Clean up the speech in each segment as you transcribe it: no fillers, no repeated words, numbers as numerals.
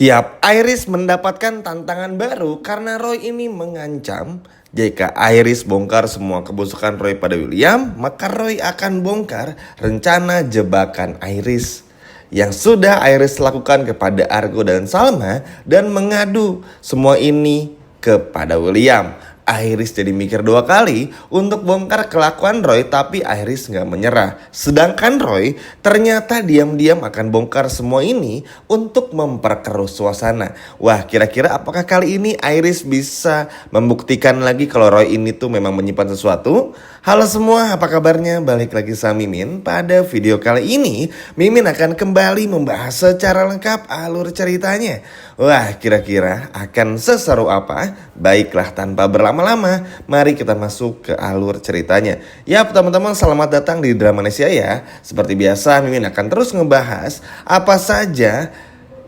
Yap, Iris mendapatkan tantangan baru karena Roy ini mengancam jika Iris bongkar semua kebusukan Roy pada William, maka Roy akan bongkar rencana jebakan Iris yang sudah Iris lakukan kepada Argo dan Salma dan mengadu semua ini kepada William. Iris jadi mikir dua kali untuk bongkar kelakuan Roy, tapi Iris gak menyerah. Sedangkan Roy ternyata diam-diam akan bongkar semua ini untuk memperkeruh suasana. Wah, kira-kira apakah kali ini Iris bisa membuktikan lagi kalau Roy ini tuh memang menyimpan sesuatu? Halo semua, apa kabarnya? Balik lagi sama Mimin. Pada video kali ini, Mimin akan kembali membahas secara lengkap alur ceritanya. Wah, kira-kira akan seseru apa? Baiklah, tanpa berlama-lama, mari kita masuk ke alur ceritanya. Ya, teman-teman, selamat datang di Dramanesia ya. Seperti biasa, Mimin akan terus ngebahas apa saja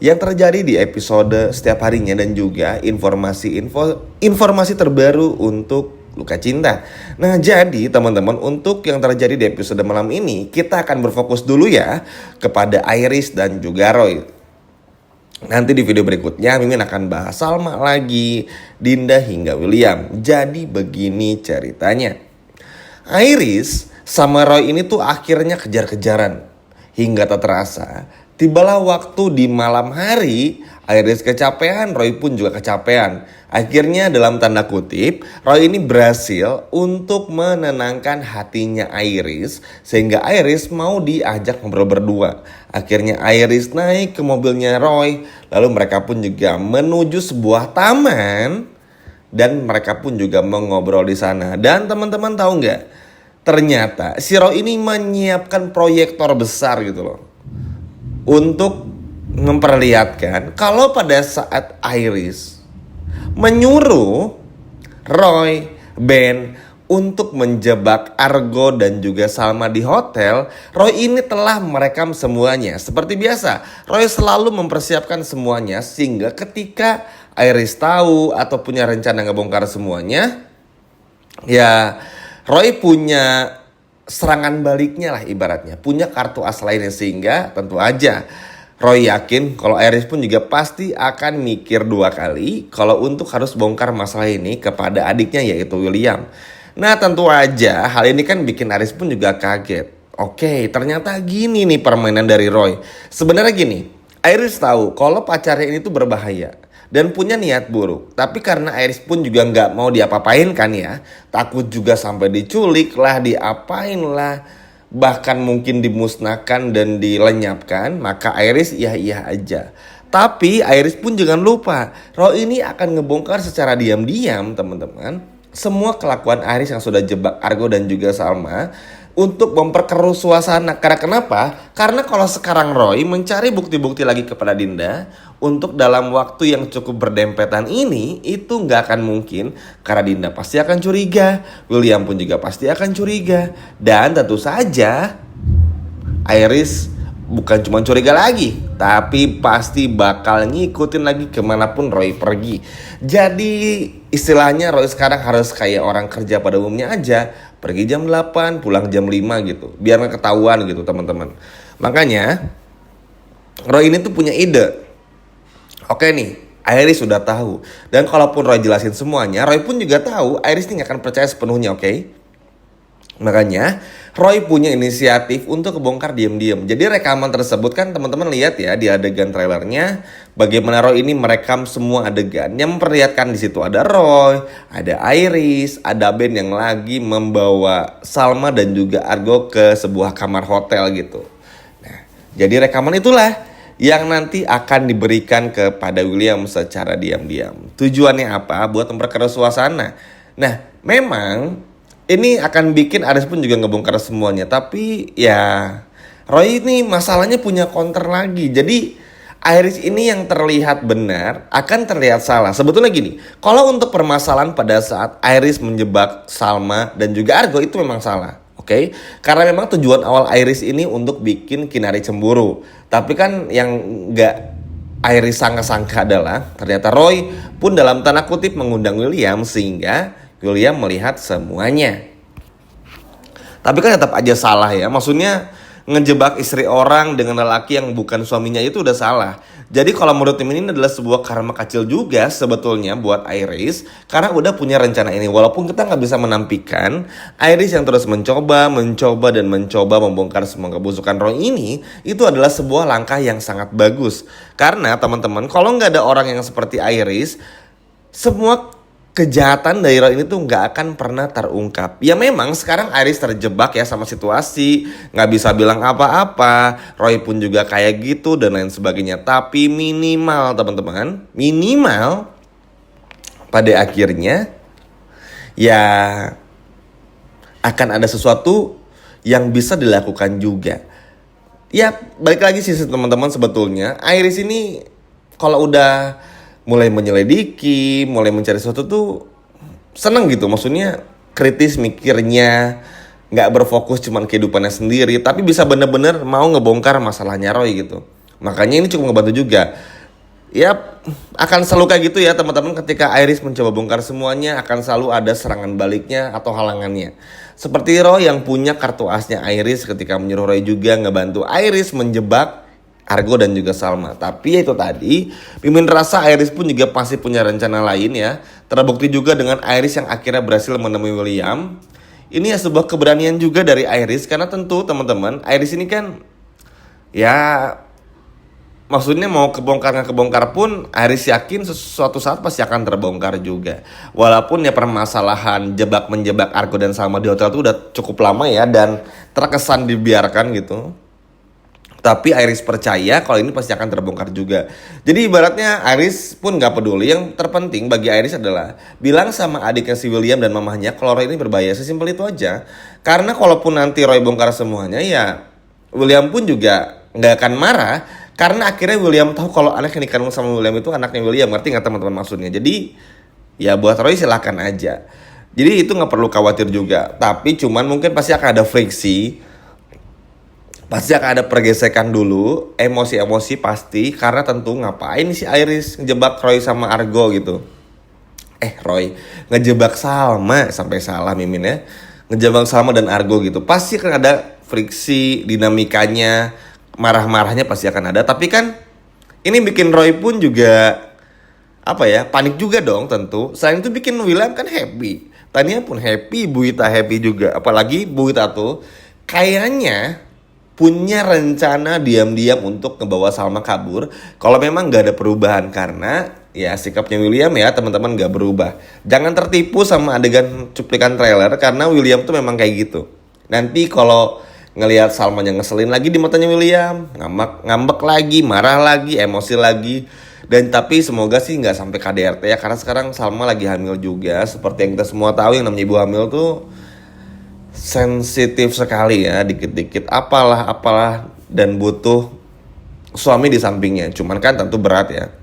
yang terjadi di episode setiap harinya dan juga informasi terbaru untuk Luka Cinta. Nah, jadi teman-teman, untuk yang terjadi di episode malam ini, kita akan berfokus dulu ya kepada Iris dan juga Roy. Nanti di video berikutnya Mimin akan bahas Salma lagi, Dinda hingga William. Jadi begini ceritanya. Iris sama Roy ini tuh akhirnya kejar-kejaran. Hingga tak terasa, tibalah waktu di malam hari, Iris kecapean, Roy pun juga kecapean. Akhirnya dalam tanda kutip, Roy ini berhasil untuk menenangkan hatinya Iris sehingga Iris mau diajak ngobrol berdua. Akhirnya Iris naik ke mobilnya Roy, lalu mereka pun juga menuju sebuah taman dan mereka pun juga mengobrol di sana. Dan teman-teman tahu nggak? Ternyata si Roy ini menyiapkan proyektor besar gitu loh, untuk memperlihatkan kalau pada saat Iris menyuruh Roy, Ben untuk menjebak Argo dan juga Salma di hotel, Roy ini telah merekam semuanya. Seperti biasa, Roy selalu mempersiapkan semuanya sehingga ketika Iris tahu atau punya rencana ngebongkar semuanya, ya Roy punya serangan baliknya lah ibaratnya, punya kartu as lainnya, sehingga tentu aja Roy yakin kalau Iris pun juga pasti akan mikir dua kali kalau untuk harus bongkar masalah ini kepada adiknya yaitu William. Nah, tentu aja hal ini kan bikin Iris pun juga kaget. Oke, ternyata gini nih permainan dari Roy. Sebenarnya gini, Iris tahu kalau pacarnya ini tuh berbahaya dan punya niat buruk. Tapi karena Iris pun juga nggak mau diapa-apain kan ya, takut juga sampai diculik lah, diapain lah, bahkan mungkin dimusnahkan dan dilenyapkan, maka Iris iya aja. Tapi Iris pun jangan lupa, Roy ini akan ngebongkar secara diam-diam teman-teman semua kelakuan Iris yang sudah jebak Argo dan juga Salma untuk memperkeruh suasana. Karena kenapa? Karena kalau sekarang Roy mencari bukti-bukti lagi kepada Dinda untuk dalam waktu yang cukup berdempetan ini, itu gak akan mungkin. Karena Dinda pasti akan curiga, William pun juga pasti akan curiga. Dan tentu saja Iris bukan cuma curiga lagi, tapi pasti bakal ngikutin lagi kemanapun Roy pergi. Jadi istilahnya Roy sekarang harus kayak orang kerja pada umumnya aja, pergi jam 8, pulang jam 5 gitu, biar gak ketahuan gitu teman-teman. Makanya Roy ini tuh punya ide. Oke nih, Iris sudah tahu. Dan kalaupun Roy jelasin semuanya, Roy pun juga tahu Iris ini gak akan percaya sepenuhnya, oke? Makanya Roy punya inisiatif untuk kebongkar diam-diam. Jadi rekaman tersebut kan teman-teman lihat ya di adegan trailernya, bagaimana Roy ini merekam semua adegan yang memperlihatkan di situ ada Roy, ada Iris, ada Ben yang lagi membawa Salma dan juga Argo ke sebuah kamar hotel gitu. Nah, jadi rekaman itulah yang nanti akan diberikan kepada William secara diam-diam. Tujuannya apa? Buat memperkeruh suasana. Nah, memang ini akan bikin Iris pun juga ngebongkar semuanya. Tapi ya Roy ini masalahnya punya counter lagi. Jadi Iris ini yang terlihat benar akan terlihat salah. Sebetulnya gini, kalau untuk permasalahan pada saat Iris menjebak Salma dan juga Argo itu memang salah. Oke? Karena memang tujuan awal Iris ini untuk bikin Kinari cemburu. Tapi kan yang gak Iris sangka-sangka adalah ternyata Roy pun dalam tanda kutip mengundang William sehingga William melihat semuanya. Tapi kan tetap aja salah ya. Maksudnya ngejebak istri orang dengan lelaki yang bukan suaminya itu udah salah. Jadi kalau menurut tim ini adalah sebuah karma kecil juga sebetulnya buat Iris karena udah punya rencana ini. Walaupun kita nggak bisa menampilkan Iris yang terus mencoba dan mencoba membongkar semua kebusukan Roy ini, itu adalah sebuah langkah yang sangat bagus. Karena teman-teman, kalau nggak ada orang yang seperti Iris, semua kejahatan dari Roy ini tuh nggak akan pernah terungkap. Ya memang sekarang Iris terjebak ya sama situasi, nggak bisa bilang apa-apa. Roy pun juga kayak gitu dan lain sebagainya. Tapi minimal teman-teman, minimal pada akhirnya ya akan ada sesuatu yang bisa dilakukan juga. Ya balik lagi sih teman-teman, sebetulnya Iris ini kalau udah mulai menyelidiki, mulai mencari sesuatu tuh seneng gitu. Maksudnya kritis mikirnya, nggak berfokus cuman kehidupannya sendiri, tapi bisa bener-bener mau ngebongkar masalahnya Roy gitu. Makanya ini cukup ngebantu juga. Ya akan selalu kayak gitu ya teman-teman, ketika Iris mencoba bongkar semuanya akan selalu ada serangan baliknya atau halangannya. Seperti Roy yang punya kartu asnya Iris ketika menyuruh Roy juga ngebantu Iris menjebak Argo dan juga Salma. Tapi itu tadi, Mimin rasa Iris pun juga pasti punya rencana lain ya. Terbukti juga dengan Iris yang akhirnya berhasil menemui William. Ini ya sebuah keberanian juga dari Iris, karena tentu teman-teman, Iris ini kan ya maksudnya mau kebongkar nggak kebongkar pun Iris yakin suatu saat pasti akan terbongkar juga. Walaupun ya permasalahan jebak menjebak Argo dan Salma di hotel itu udah cukup lama ya dan terkesan dibiarkan gitu. Tapi Iris percaya kalau ini pasti akan terbongkar juga. Jadi ibaratnya Iris pun gak peduli. Yang terpenting bagi Iris adalah bilang sama adiknya si William dan mamahnya kalau Roy ini berbahaya. Sesimpel itu aja. Karena kalaupun nanti Roy bongkar semuanya, ya William pun juga gak akan marah. Karena akhirnya William tahu kalau anak yang dikandung sama William itu anaknya William. Ngerti gak teman-teman maksudnya? Jadi ya buat Roy silakan aja. Jadi itu gak perlu khawatir juga. Tapi cuman mungkin pasti akan ada friksi. Pasti akan ada pergesekan dulu, emosi-emosi pasti, karena tentu ngapain si Iris ngejebak Roy sama Argo gitu. Roy ngejebak Salma, sampai salah Mimin ya. Ngejebak Salma dan Argo gitu. Pasti akan ada friksi, dinamikanya, marah-marahnya pasti akan ada. Tapi kan ini bikin Roy pun juga panik juga dong tentu. Selain itu bikin William kan happy. Tania pun happy, Bu Ita happy juga. Apalagi Bu Ita tuh kayaknya punya rencana diam-diam untuk ngebawa Salma kabur kalau memang gak ada perubahan. Karena ya sikapnya William ya teman-teman gak berubah. Jangan tertipu sama adegan cuplikan trailer, karena William tuh memang kayak gitu. Nanti kalau ngelihat Salma yang ngeselin lagi di matanya William, ngambek lagi, marah lagi, emosi lagi. Dan tapi semoga sih gak sampai KDRT ya, karena sekarang Salma lagi hamil juga. Seperti yang kita semua tahu, yang namanya ibu hamil tuh sensitif sekali ya, dikit-dikit apalah dan butuh suami di sampingnya. Cuman kan tentu berat ya.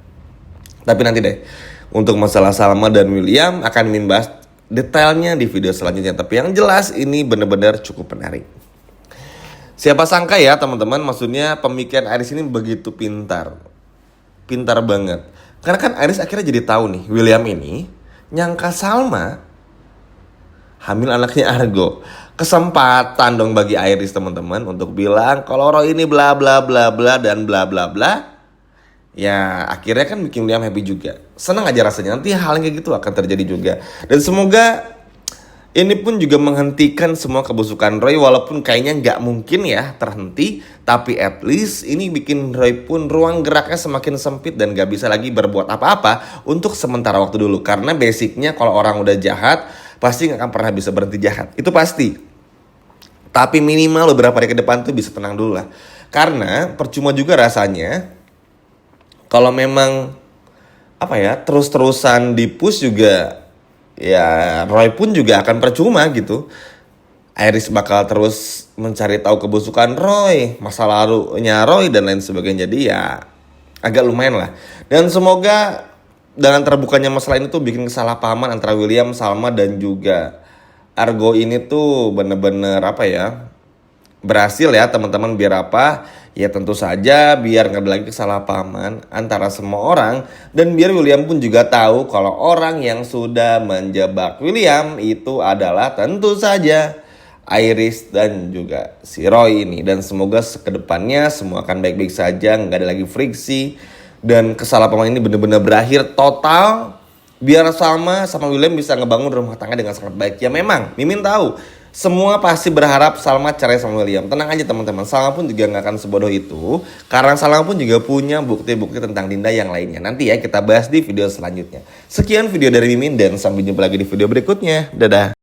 Tapi nanti deh, untuk masalah Salma dan William akan Mimin bahas detailnya di video selanjutnya. Tapi yang jelas ini benar-benar cukup menarik. Siapa sangka ya teman-teman, maksudnya pemikiran Iris ini begitu pintar banget. Karena kan Iris akhirnya jadi tahu nih, William ini nyangka Salma hamil anaknya Argo. Kesempatan dong bagi Iris teman-teman untuk bilang kalau Roy ini bla bla bla bla dan bla bla bla. Ya akhirnya kan bikin William happy juga. Senang aja rasanya, nanti hal yang kayak gitu akan terjadi juga. Dan semoga ini pun juga menghentikan semua kebusukan Roy. Walaupun kayaknya gak mungkin ya terhenti, tapi at least ini bikin Roy pun ruang geraknya semakin sempit dan gak bisa lagi berbuat apa-apa untuk sementara waktu dulu. Karena basicnya kalau orang udah jahat pasti gak akan pernah bisa berhenti jahat, itu pasti. Tapi minimal beberapa hari ke depan tuh bisa tenang dulu lah. Karena percuma juga rasanya kalau memang terus-terusan di-push juga, ya Roy pun juga akan percuma gitu. Iris bakal terus mencari tahu kebusukan Roy, masa lalunya Roy dan lain sebagainya. Jadi ya agak lumayan lah. Dan semoga dengan terbukanya masalah ini tuh bikin kesalahpahaman antara William, Salma dan juga Argo ini tuh bener-bener berhasil ya teman-teman. Biar ya tentu saja biar gak ada lagi kesalahpahaman antara semua orang. Dan biar William pun juga tahu kalau orang yang sudah menjebak William itu adalah tentu saja Iris dan juga si Roy ini. Dan semoga kedepannya semua akan baik-baik saja, gak ada lagi friksi. Dan kesalahpahaman ini benar-benar berakhir total biar Salma sama William bisa ngebangun rumah tangga dengan sangat baik. Ya memang Mimin tahu semua pasti berharap Salma cerai sama William. Tenang aja teman-teman, Salma pun juga gak akan sebodoh itu. Karena Salma pun juga punya bukti-bukti tentang Dinda yang lainnya. Nanti ya kita bahas di video selanjutnya. Sekian video dari Mimin dan sampai jumpa lagi di video berikutnya. Dadah.